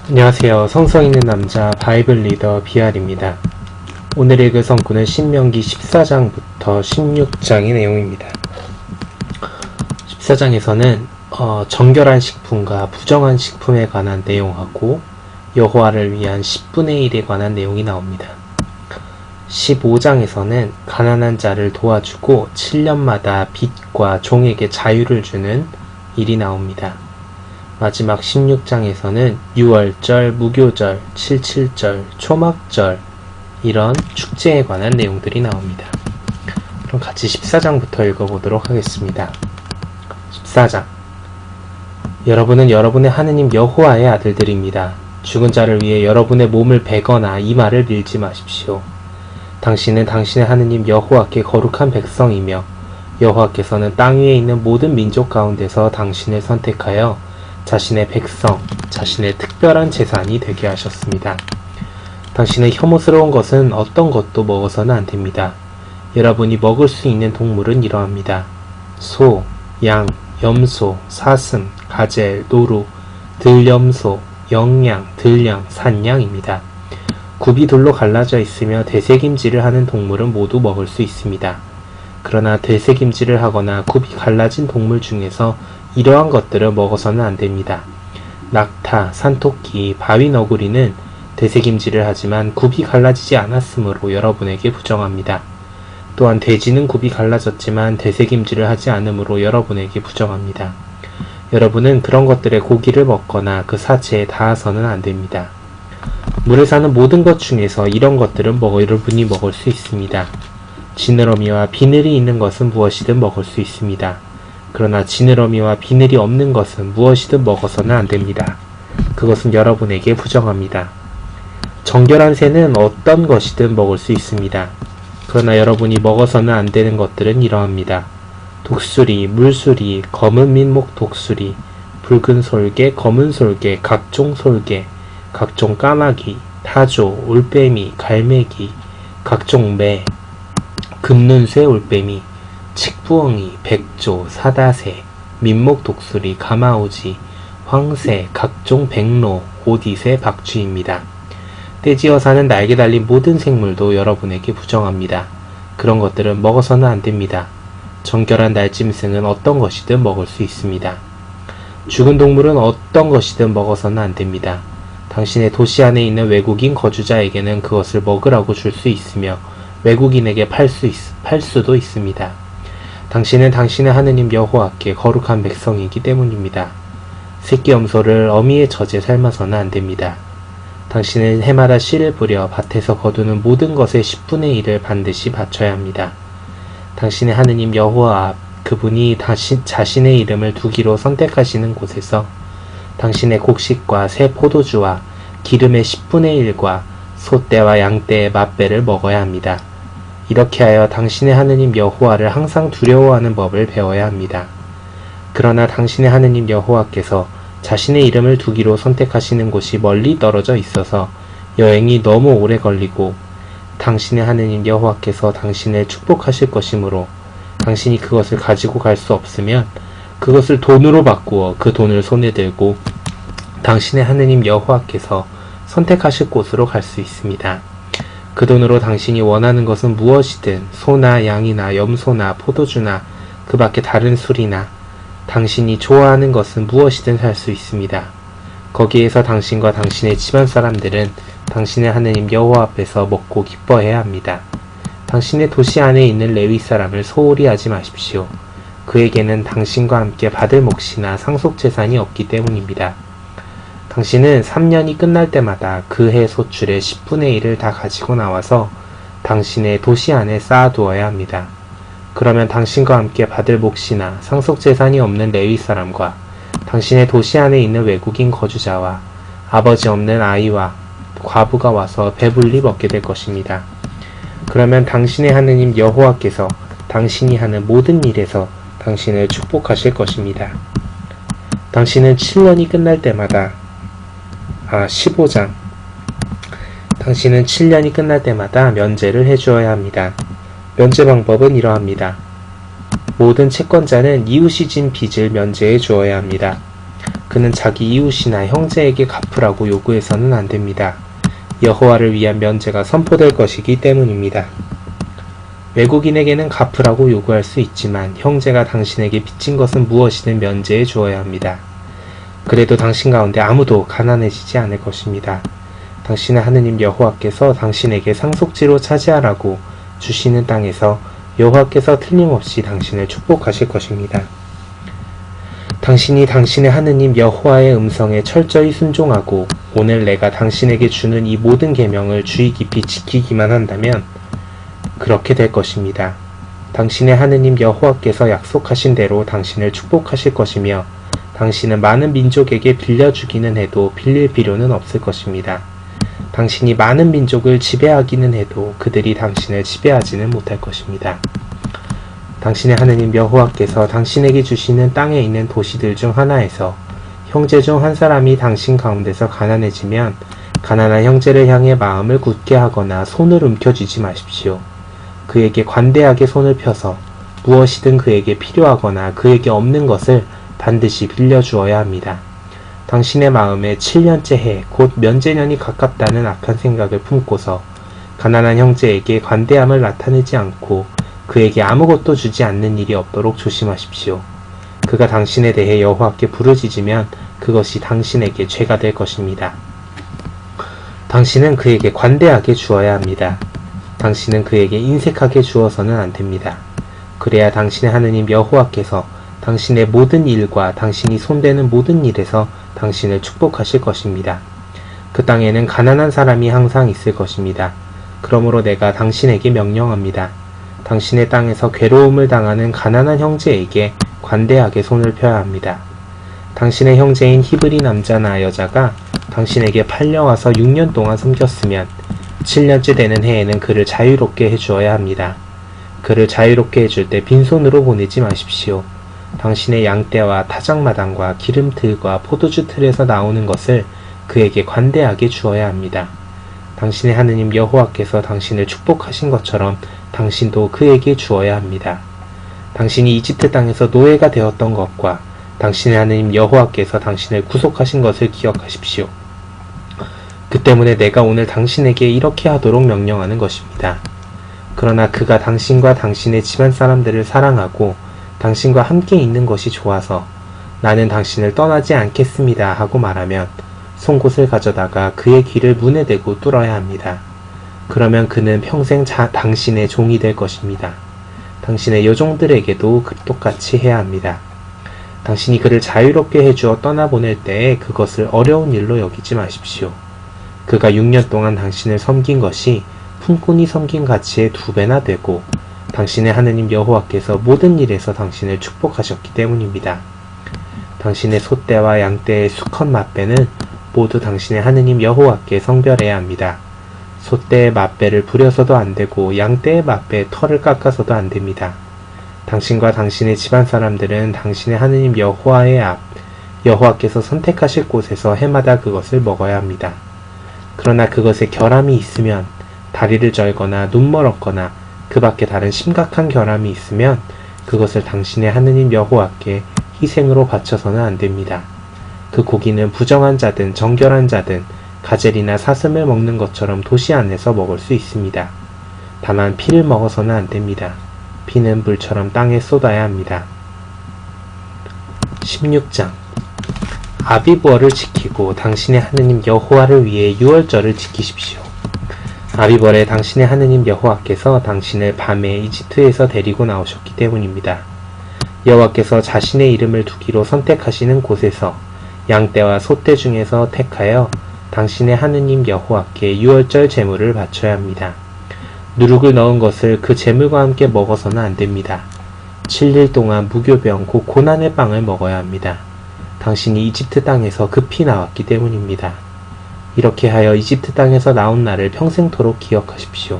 안녕하세요. 성성 있는 남자 바이블 리더 비알입니다. 오늘 읽을 성구는 신명기 14장부터 16장의 내용입니다. 14장에서는 정결한 식품과 부정한 식품에 관한 내용하고 여호와를 위한 10분의 1에 관한 내용이 나옵니다. 15장에서는 가난한 자를 도와주고 7년마다 빚과 종에게 자유를 주는 일이 나옵니다. 마지막 16장에서는 유월절, 무교절, 77절, 초막절 이런 축제에 관한 내용들이 나옵니다. 그럼 같이 14장부터 읽어보도록 하겠습니다. 14장 여러분은 여러분의 하느님 여호와의 아들들입니다. 죽은 자를 위해 여러분의 몸을 베거나 이마를 밀지 마십시오. 당신은 당신의 하느님 여호와께 거룩한 백성이며 여호와께서는 땅 위에 있는 모든 민족 가운데서 당신을 선택하여 자신의 백성, 자신의 특별한 재산이 되게 하셨습니다. 당신의 혐오스러운 것은 어떤 것도 먹어서는 안 됩니다. 여러분이 먹을 수 있는 동물은 이러합니다. 소, 양, 염소, 사슴, 가젤, 노루, 들염소, 영양, 들량, 산양입니다. 굽이 둘로 갈라져 있으며 되새김질을 하는 동물은 모두 먹을 수 있습니다. 그러나 되새김질을 하거나 굽이 갈라진 동물 중에서 이러한 것들을 먹어서는 안 됩니다. 낙타, 산토끼, 바위너구리는 되새김질을 하지만 굽이 갈라지지 않았으므로 여러분에게 부정합니다. 또한 돼지는 굽이 갈라졌지만 되새김질을 하지 않으므로 여러분에게 부정합니다. 여러분은 그런 것들의 고기를 먹거나 그 사체에 닿아서는 안 됩니다. 물에 사는 모든 것 중에서 이런 것들은 여러분이 먹을 수 있습니다. 지느러미와 비늘이 있는 것은 무엇이든 먹을 수 있습니다. 그러나 지느러미와 비늘이 없는 것은 무엇이든 먹어서는 안 됩니다. 그것은 여러분에게 부정합니다. 정결한 새는 어떤 것이든 먹을 수 있습니다. 그러나 여러분이 먹어서는 안 되는 것들은 이러합니다. 독수리, 물수리, 검은 민목 독수리, 붉은 솔개, 검은 솔개, 각종 솔개, 각종 까마귀, 타조, 올빼미, 갈매기, 각종 매, 금눈쇠 올빼미, 칡부엉이, 백조, 사다새, 민목 독수리, 가마오지, 황새, 각종 백로, 오디새, 박쥐입니다. 떼지어 사는 날개 달린 모든 생물도 여러분에게 부정합니다. 그런 것들은 먹어서는 안 됩니다. 정결한 날짐승은 어떤 것이든 먹을 수 있습니다. 죽은 동물은 어떤 것이든 먹어서는 안 됩니다. 당신의 도시 안에 있는 외국인 거주자에게는 그것을 먹으라고 줄 수 있으며 외국인에게 팔 수도 있습니다. 당신은 당신의 하느님 여호와께 거룩한 백성이기 때문입니다. 새끼 염소를 어미의 젖에 삶아서는 안 됩니다. 당신은 해마다 씨를 뿌려 밭에서 거두는 모든 것의 10분의 1을 반드시 바쳐야 합니다. 당신의 하느님 여호와 그분이 자신의 이름을 두기로 선택하시는 곳에서 당신의 곡식과 새 포도주와 기름의 10분의 1과 소떼와 양떼의 맛배를 먹어야 합니다. 이렇게 하여 당신의 하느님 여호와를 항상 두려워하는 법을 배워야 합니다. 그러나 당신의 하느님 여호와께서 자신의 이름을 두기로 선택하시는 곳이 멀리 떨어져 있어서 여행이 너무 오래 걸리고 당신의 하느님 여호와께서 당신을 축복하실 것이므로 당신이 그것을 가지고 갈 수 없으면 그것을 돈으로 바꾸어 그 돈을 손에 들고 당신의 하느님 여호와께서 선택하실 곳으로 갈 수 있습니다. 그 돈으로 당신이 원하는 것은 무엇이든 소나 양이나 염소나 포도주나 그 밖에 다른 술이나 당신이 좋아하는 것은 무엇이든 살 수 있습니다. 거기에서 당신과 당신의 집안 사람들은 당신의 하느님 여호와 앞에서 먹고 기뻐해야 합니다. 당신의 도시 안에 있는 레위 사람을 소홀히 하지 마십시오. 그에게는 당신과 함께 받을 몫이나 상속재산이 없기 때문입니다. 당신은 3년이 끝날 때마다 그 해 소출의 10분의 1을 다 가지고 나와서 당신의 도시 안에 쌓아두어야 합니다. 그러면 당신과 함께 받을 몫이나 상속재산이 없는 레위 사람과 당신의 도시 안에 있는 외국인 거주자와 아버지 없는 아이와 과부가 와서 배불리 먹게 될 것입니다. 그러면 당신의 하느님 여호와께서 당신이 하는 모든 일에서 당신을 축복하실 것입니다. 당신은 7년이 끝날 때마다 15장 당신은 7년이 끝날 때마다 면제를 해주어야 합니다. 면제 방법은 이러합니다. 모든 채권자는 이웃이 진 빚을 면제해 주어야 합니다. 그는 자기 이웃이나 형제에게 갚으라고 요구해서는 안 됩니다. 여호와를 위한 면제가 선포될 것이기 때문입니다. 외국인에게는 갚으라고 요구할 수 있지만 형제가 당신에게 빚진 것은 무엇이든 면제해 주어야 합니다. 그래도 당신 가운데 아무도 가난해지지 않을 것입니다. 당신의 하느님 여호와께서 당신에게 상속지로 차지하라고 주시는 땅에서 여호와께서 틀림없이 당신을 축복하실 것입니다. 당신이 당신의 하느님 여호와의 음성에 철저히 순종하고 오늘 내가 당신에게 주는 이 모든 계명을 주의 깊이 지키기만 한다면 그렇게 될 것입니다. 당신의 하느님 여호와께서 약속하신 대로 당신을 축복하실 것이며 당신은 많은 민족에게 빌려주기는 해도 빌릴 필요는 없을 것입니다. 당신이 많은 민족을 지배하기는 해도 그들이 당신을 지배하지는 못할 것입니다. 당신의 하느님 여호와께서 당신에게 주시는 땅에 있는 도시들 중 하나에서 형제 중 한 사람이 당신 가운데서 가난해지면 가난한 형제를 향해 마음을 굳게 하거나 손을 움켜쥐지 마십시오. 그에게 관대하게 손을 펴서 무엇이든 그에게 필요하거나 그에게 없는 것을 반드시 빌려주어야 합니다. 당신의 마음에 7년째 해 곧 면제년이 가깝다는 악한 생각을 품고서 가난한 형제에게 관대함을 나타내지 않고 그에게 아무것도 주지 않는 일이 없도록 조심하십시오. 그가 당신에 대해 여호와께 부르짖으면 그것이 당신에게 죄가 될 것입니다. 당신은 그에게 관대하게 주어야 합니다. 당신은 그에게 인색하게 주어서는 안 됩니다. 그래야 당신의 하느님 여호와께서 당신의 모든 일과 당신이 손대는 모든 일에서 당신을 축복하실 것입니다. 그 땅에는 가난한 사람이 항상 있을 것입니다. 그러므로 내가 당신에게 명령합니다. 당신의 땅에서 괴로움을 당하는 가난한 형제에게 관대하게 손을 펴야 합니다. 당신의 형제인 히브리 남자나 여자가 당신에게 팔려와서 6년 동안 섬겼으면 7년째 되는 해에는 그를 자유롭게 해주어야 합니다. 그를 자유롭게 해줄 때 빈손으로 보내지 마십시오. 당신의 양떼와 타작마당과 기름틀과 포도주 틀에서 나오는 것을 그에게 관대하게 주어야 합니다. 당신의 하느님 여호와께서 당신을 축복하신 것처럼 당신도 그에게 주어야 합니다. 당신이 이집트 땅에서 노예가 되었던 것과 당신의 하느님 여호와께서 당신을 구속하신 것을 기억하십시오. 그 때문에 내가 오늘 당신에게 이렇게 하도록 명령하는 것입니다. 그러나 그가 당신과 당신의 집안 사람들을 사랑하고 당신과 함께 있는 것이 좋아서 나는 당신을 떠나지 않겠습니다 하고 말하면 송곳을 가져다가 그의 귀를 문에 대고 뚫어야 합니다. 그러면 그는 평생 당신의 종이 될 것입니다. 당신의 여종들에게도 똑같이 해야 합니다. 당신이 그를 자유롭게 해주어 떠나보낼 때에 그것을 어려운 일로 여기지 마십시오. 그가 6년 동안 당신을 섬긴 것이 품꾼이 섬긴 가치의 2배나 되고 당신의 하느님 여호와께서 모든 일에서 당신을 축복하셨기 때문입니다. 당신의 소떼와 양떼의 수컷 맏배는 모두 당신의 하느님 여호와께 성별해야 합니다. 소떼의 맏배를 부려서도 안되고 양떼의 맏배의 털을 깎아서도 안됩니다. 당신과 당신의 집안 사람들은 당신의 하느님 여호와의 앞, 여호와께서 선택하실 곳에서 해마다 그것을 먹어야 합니다. 그러나 그것에 결함이 있으면 다리를 절거나 눈멀었거나 그 밖에 다른 심각한 결함이 있으면 그것을 당신의 하느님 여호와께 희생으로 바쳐서는 안됩니다. 그 고기는 부정한 자든 정결한 자든 가젤이나 사슴을 먹는 것처럼 도시 안에서 먹을 수 있습니다. 다만 피를 먹어서는 안됩니다. 피는 물처럼 땅에 쏟아야 합니다. 16장 아비브월을 지키고 당신의 하느님 여호와를 위해 유월절을 지키십시오. 아비벌에 당신의 하느님 여호와께서 당신을 밤에 이집트에서 데리고 나오셨기 때문입니다. 여호와께서 자신의 이름을 두기로 선택하시는 곳에서 양떼와 소떼 중에서 택하여 당신의 하느님 여호와께 유월절 제물을 바쳐야 합니다. 누룩을 넣은 것을 그 제물과 함께 먹어서는 안됩니다. 7일 동안 무교병 곧 고난의 빵을 먹어야 합니다. 당신이 이집트 땅에서 급히 나왔기 때문입니다. 이렇게 하여 이집트 땅에서 나온 날을 평생토록 기억하십시오.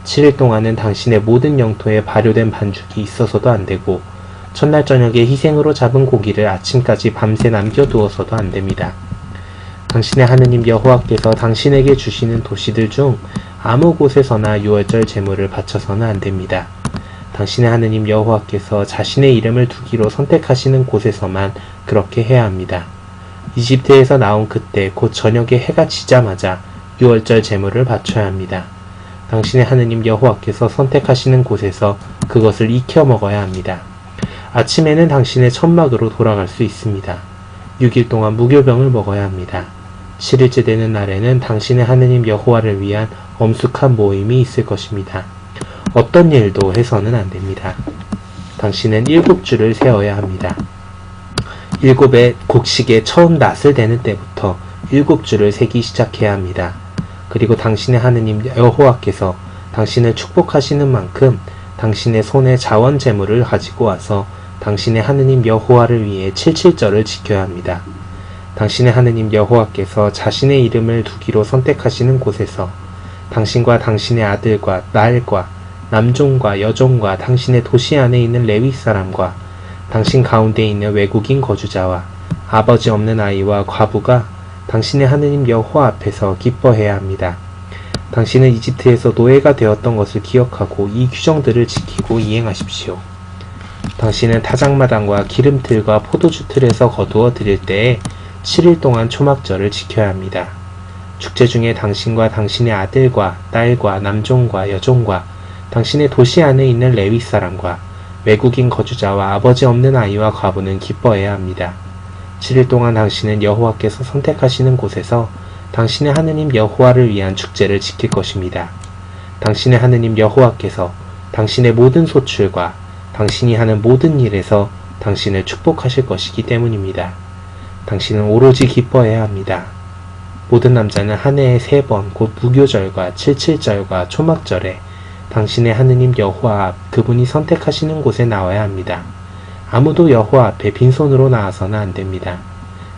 7일 동안은 당신의 모든 영토에 발효된 반죽이 있어서도 안되고 첫날 저녁에 희생으로 잡은 고기를 아침까지 밤새 남겨두어서도 안됩니다. 당신의 하느님 여호와께서 당신에게 주시는 도시들 중 아무 곳에서나 유월절 제물을 바쳐서는 안됩니다. 당신의 하느님 여호와께서 자신의 이름을 두기로 선택하시는 곳에서만 그렇게 해야 합니다. 이집트에서 나온 그때 곧 저녁에 해가 지자마자 유월절 제물을 바쳐야 합니다. 당신의 하느님 여호와께서 선택하시는 곳에서 그것을 익혀 먹어야 합니다. 아침에는 당신의 천막으로 돌아갈 수 있습니다. 6일 동안 무교병을 먹어야 합니다. 7일째 되는 날에는 당신의 하느님 여호와를 위한 엄숙한 모임이 있을 것입니다. 어떤 일도 해서는 안 됩니다. 당신은 7주를 세어야 합니다. 7의 곡식에 처음 낫을 대는 때부터 7주를 세기 시작해야 합니다. 그리고 당신의 하느님 여호와께서 당신을 축복하시는 만큼 당신의 손에 자원 제물을 가지고 와서 당신의 하느님 여호와를 위해 77절을 지켜야 합니다. 당신의 하느님 여호와께서 자신의 이름을 두기로 선택하시는 곳에서 당신과 당신의 아들과 딸과 남종과 여종과 당신의 도시 안에 있는 레위 사람과 당신 가운데 있는 외국인 거주자와 아버지 없는 아이와 과부가 당신의 하느님 여호와 앞에서 기뻐해야 합니다. 당신은 이집트에서 노예가 되었던 것을 기억하고 이 규정들을 지키고 이행하십시오. 당신은 타작마당과 기름틀과 포도주 틀에서 거두어 드릴 때에 7일 동안 초막절을 지켜야 합니다. 축제 중에 당신과 당신의 아들과 딸과 남종과 여종과 당신의 도시 안에 있는 레위 사람과 외국인 거주자와 아버지 없는 아이와 과부는 기뻐해야 합니다. 7일 동안 당신은 여호와께서 선택하시는 곳에서 당신의 하느님 여호와를 위한 축제를 지킬 것입니다. 당신의 하느님 여호와께서 당신의 모든 소출과 당신이 하는 모든 일에서 당신을 축복하실 것이기 때문입니다. 당신은 오로지 기뻐해야 합니다. 모든 남자는 한 해에 3번 곧 무교절과 77절과 초막절에 당신의 하느님 여호와 앞 그분이 선택하시는 곳에 나와야 합니다. 아무도 여호와 앞에 빈손으로 나와서는 안 됩니다.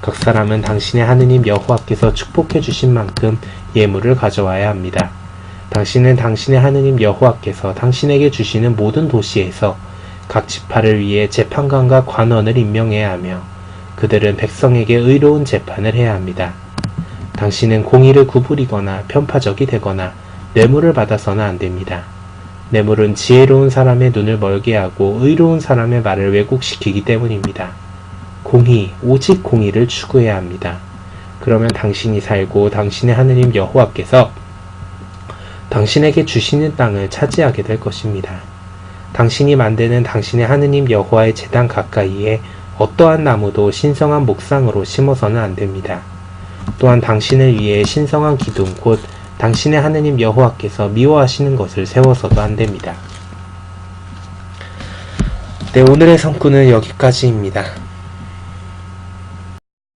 각 사람은 당신의 하느님 여호와께서 축복해 주신 만큼 예물을 가져와야 합니다. 당신은 당신의 하느님 여호와께서 당신에게 주시는 모든 도시에서 각 지파를 위해 재판관과 관원을 임명해야 하며 그들은 백성에게 의로운 재판을 해야 합니다. 당신은 공의를 구부리거나 편파적이 되거나 뇌물을 받아서는 안 됩니다. 뇌물은 지혜로운 사람의 눈을 멀게 하고 의로운 사람의 말을 왜곡시키기 때문입니다. 공의, 오직 공의를 추구해야 합니다. 그러면 당신이 살고 당신의 하느님 여호와께서 당신에게 주시는 땅을 차지하게 될 것입니다. 당신이 만드는 당신의 하느님 여호와의 제단 가까이에 어떠한 나무도 신성한 목상으로 심어서는 안 됩니다. 또한 당신을 위해 신성한 기둥 곧 당신의 하느님 여호와께서 미워하시는 것을 세워서도 안 됩니다. 네, 오늘의 성구는 여기까지입니다.